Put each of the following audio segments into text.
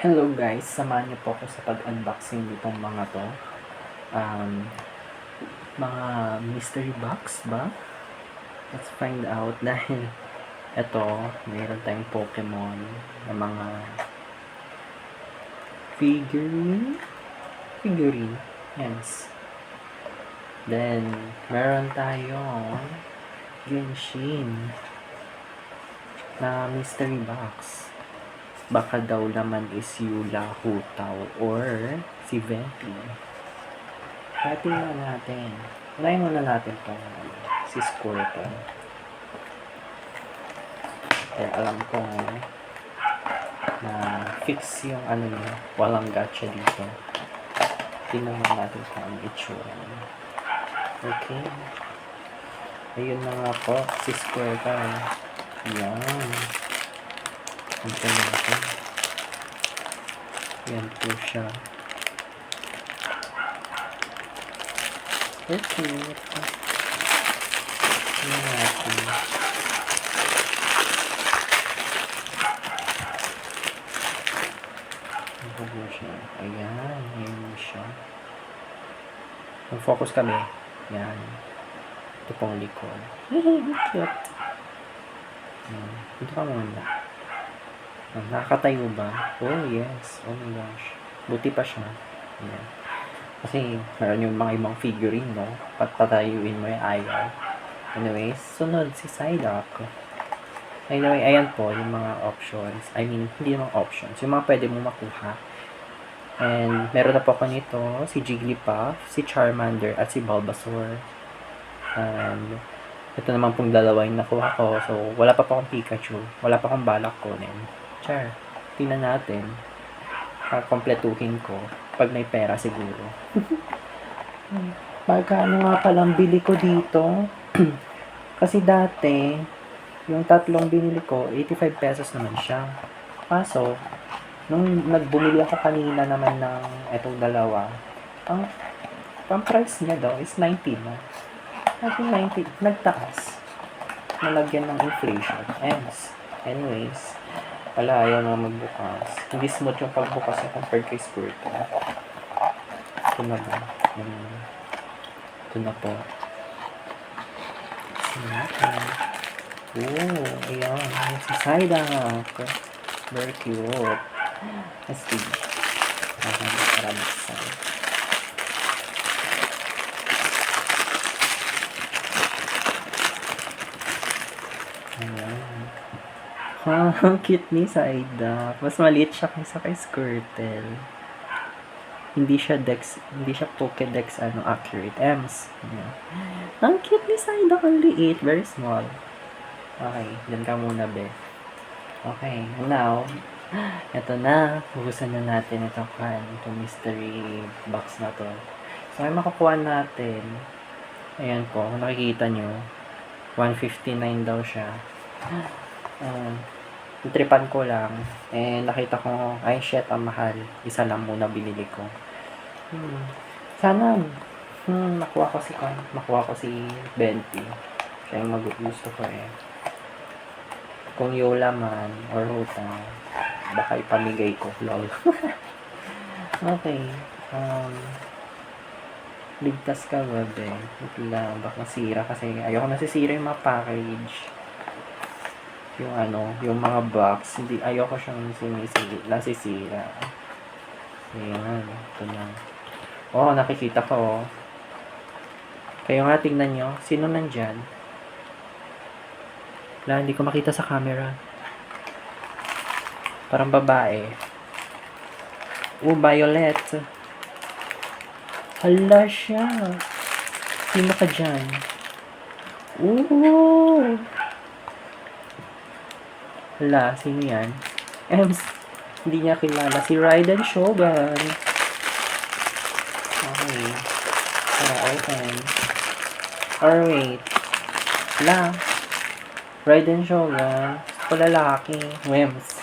Hello guys, samahan niyo po ako sa pag-unboxing nitong mga to. Mga mystery box ba? Let's find out dahil ito, mayroon tayong Pokemon na mga figurine, yes. Then, meron tayong Genshin na mystery box. Baka daw naman is Yula, Hutaw, or si Venti. Tingnan natin. Unahin muna natin itong si Squirtle. Kaya alam ko na fix yung ano niya. Walang gacha dito. Tingnan natin kung ano itsura niya. Okay. Ayun na nga po, si Squirtle. Yan. Ito natin. Yan po siya. Okay. Yan natin. Ito po siya. Ayan. Ayan siya. Mag-focus kami. Yan. Ito pong likod. Cute. Ito ka muna. Nakakatayo ba? Oh, yes. Oh my gosh. Buti pa siya. Ayan. Kasi, meron yung mga ibang figurine, no? Patayuin mo yung ayaw. Anyways, sunod si Psyduck. Anyway, ayan po yung mga options. I mean, hindi yung mga options. Yung mga pwede mo makuha. And, meron na po ako nito, si Jigglypuff, si Charmander, at si Bulbasaur. And, ito naman pong dalawa yung nakuha ko. So, wala pa akong Pikachu. Wala pa akong balak kunin. Char, tingnan natin. Kompletuhin ko. Pag may pera siguro. Magkano nga palang bili ko dito? Kasi dati, yung tatlong binili ko, 85 pesos naman siya. Kaso, nung nagbumili ako kanina naman ng etong dalawa, ang price niya daw is 90 na. Kasi 90, nagtaas. Nalagyan ng inflation. Anyways, wala, ayaw na magbukas. Hindi smooth yung pagbukas na compared kay Squirtle. Ito na ba? Ito na po. Oh, ayan. Si Psyduck. Very cute. Let's see. Para buksan. Ayan. Ang cute ni Psyduck. Mas maliit siya kaysa kay Squirtle. Hindi siya Pokédex accurate. Ayan. Ang cute ni Psyduck, ang liit, very small. Okay, dyan ka muna, be. Okay, now, eto na. Hugusan na natin itong mystery box na to. So, ay makukuha natin. Ayan po, kung nakikita nyo, 159 daw siya. Tripan ko lang. Nakita ko, ay shit, ang mahal. Isa lang muna binili ko. Sana, makuha ko si Venti. Siya yung gusto ko Kung Yola man, or Hutang, baka ipamigay ko. Lol. Okay. Ligtas ka ba, be? Ito lang, baka sira kasi ayoko nasisira yung mga package. Yung mga box, hindi, ayoko siyang nasisira. Ayan, ito na. Oh, nakikita ko, Kayo nga, tingnan nyo. Sino nandyan? Wala, hindi ko makita sa camera. Parang babae. Violet. Hala siya. Sino ka dyan? Hala, sino yan? Hindi niya kilala. Si Raiden Shogun. Okay. Open. Or wait. Hala. Raiden Shogun. Gusto lalaki. Wems.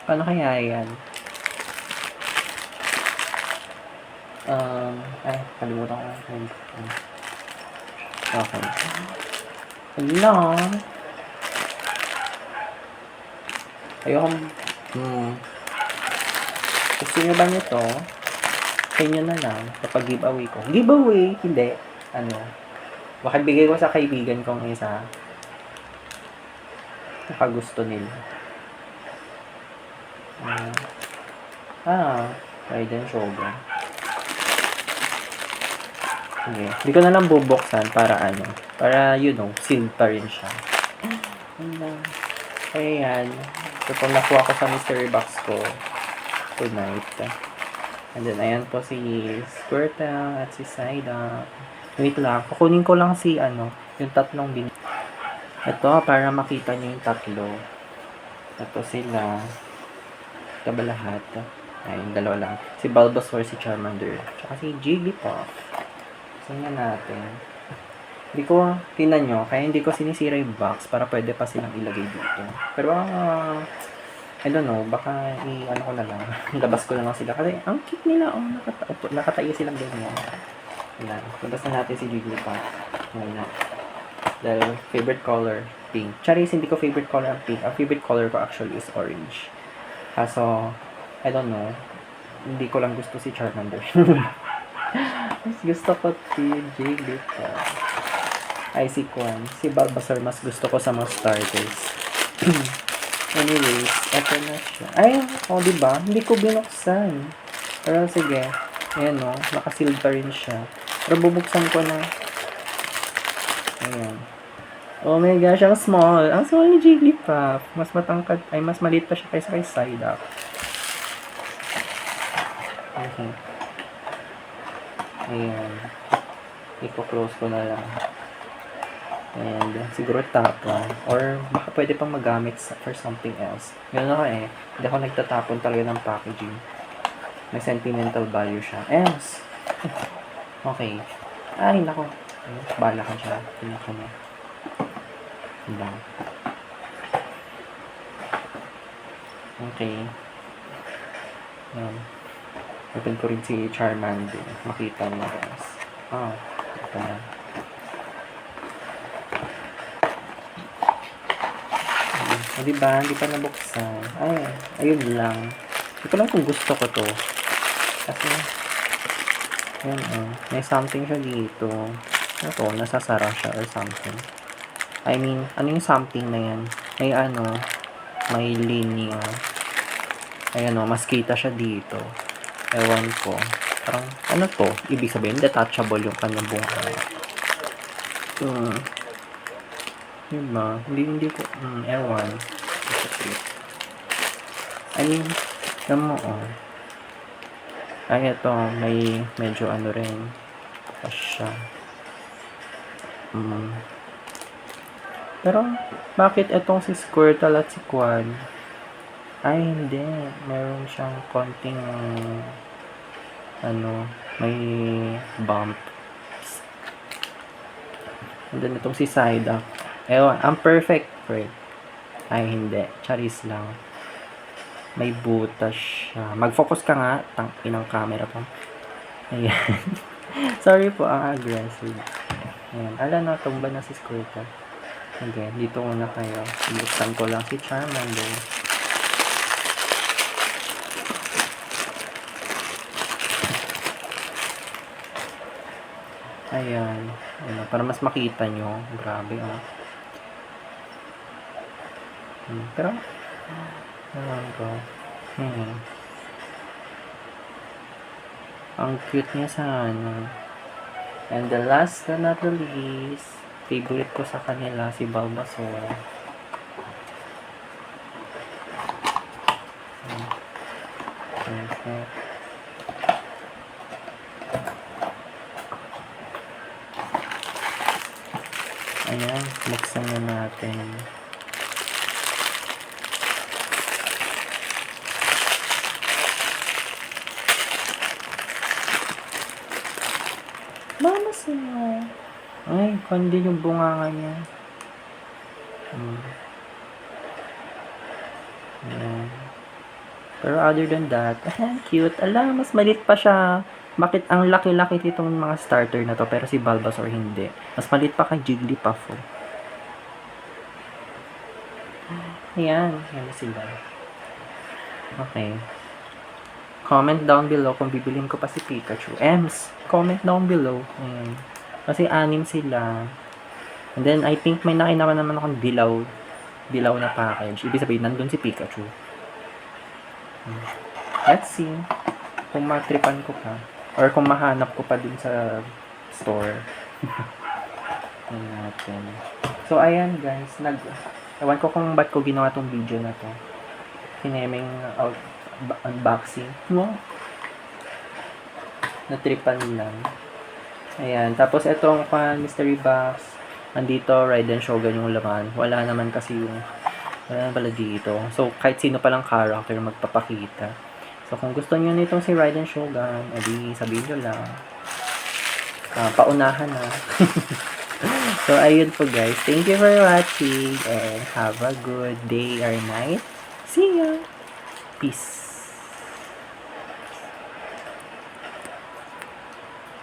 Paano kaya yan? Kalimutan ko. Okay. Hello. Gusto nyo ba nito? Sa inyo na lang. Kapag giveaway ko. Giveaway? Hindi. Makibigay ko sa kaibigan kong isa. Nakagusto nila. Ride and Shogun. Okay. Hindi ko na lang bubuksan para sealed pa rin siya. Ayan. Ito pong nakuha ko sa mystery box ko tonight. And then, ayan po si Squirtle at si Psyduck. Wait lang. Kukunin ko lang yung tatlong Ito, para makita nyo yung tatlo. Ito sila. Ito ba lahat? Ayun, dalawa lang. Si Bulbasaur, si Charmander. Tsaka si Jigglypuff. Saan natin? Hindi ko, tinan nyo, kaya hindi ko sinisira yung box para pwede pa silang ilagay dito. Pero, I don't know, baka ko na lang. Labas ko na lang sila. Kasi, ang cute nila. Nakatayo silang ganyan. Ayan, labas na natin si Jigglypuff. Ayan. Dahil, favorite color, pink. Charis, hindi ko favorite color ang pink. Ang favorite color ko actually is orange. Kaso, I don't know. Hindi ko lang gusto si Charmander. Mas gusto ko si Jigglypuff. Ay, si Quan. Si Bulbasaur mas gusto ko sa mga starters. Anyways, eto na siya. Ay, diba? Hindi ko binuksan. Pero sige. Ayan nakasealed pa rin siya. Pero bubuksan ko na. Ayan. Oh my gosh, ang small. Ang small ni Jigglypuff. Mas matangkad. Ay, mas maliit pa siya kaysa kay Psyduck. Okay. Ayan. Ipo-close ko na lang. And siguro tapon. Or baka pwede pang magamit for something else. Ganun ako Hindi ako nagtatapon talaga ng packaging. May sentimental value siya. Else. Okay. Ay, nako. Bala ka siya. Tingnan ko na. Diba? Okay. Open ko rin si Charmander. Makita mo guys. Ito na. Diba? Hindi pa nabuksan. Ayun lang. Hindi ko lang kung gusto ko to. Kasi, may something siya dito. Nasasara siya or something. I mean, ano yung something na yan? May linya. Ayan mas kita siya dito. Ewan ko. Parang, to? Ibig sabihin, detachable yung kanyang bunga. Diba? Hindi ko, ewan. I mean, Ay, ito, may medyo rin. Siya. Pero, bakit itong si Squirtle at si Quan? Ay, hindi. Meron siyang konting, may bump. And then, itong si Psyduck. Ewan, ang perfect friend. Ay, hindi. Charis lang. May butas siya. Mag-focus ka nga. Inang camera pa. Ayan. Sorry po, ang aggressive. Ayan. Tumba na si Squirtle. Okay, dito muna kayo. Buksan ko lang si Charmander. Ayan. Para mas makita nyo. Grabe, Pero, ewan ko. Ang cute niya sana. And the last but not the least, favorite ko sa kanila, si Bulbasaur. Okay. Ayan, buksan na natin. Mama siya. Ay, kundi yung bunganga niya. Ayan. Pero other than that, cute. Mas maliit pa siya. Bakit ang laki-laki nitong mga starter na to, pero si Bulbasaur hindi. Mas maliit pa kay Jigglypuff. Ayan. Ayan sila. Okay. Comment down below kung bibilin ko pa si Pikachu. Ems, comment down below. Ayan. Kasi 6 sila. And then, I think may nakita naman akong dilaw na package. Ibig sabihin, nandun si Pikachu. Let's see kung matripan ko pa. Or kung mahanap ko pa dun sa store. Ayan natin. So, ayan guys. Ewan ko kung ba't ko ginawa tong video na to. Kineming unboxing. No? Natripan lang. Ayan. Tapos, itong mystery box. Andito, Raiden Shogun yung laman. Wala naman pala dito. So, kahit sino palang character magpapakita. So, kung gusto niyo nitong si Raiden Shogun, edi sabihin nyo lang. Paunahan na. So, ayun po guys. Thank you for watching and have a good day or night. See ya! Peace!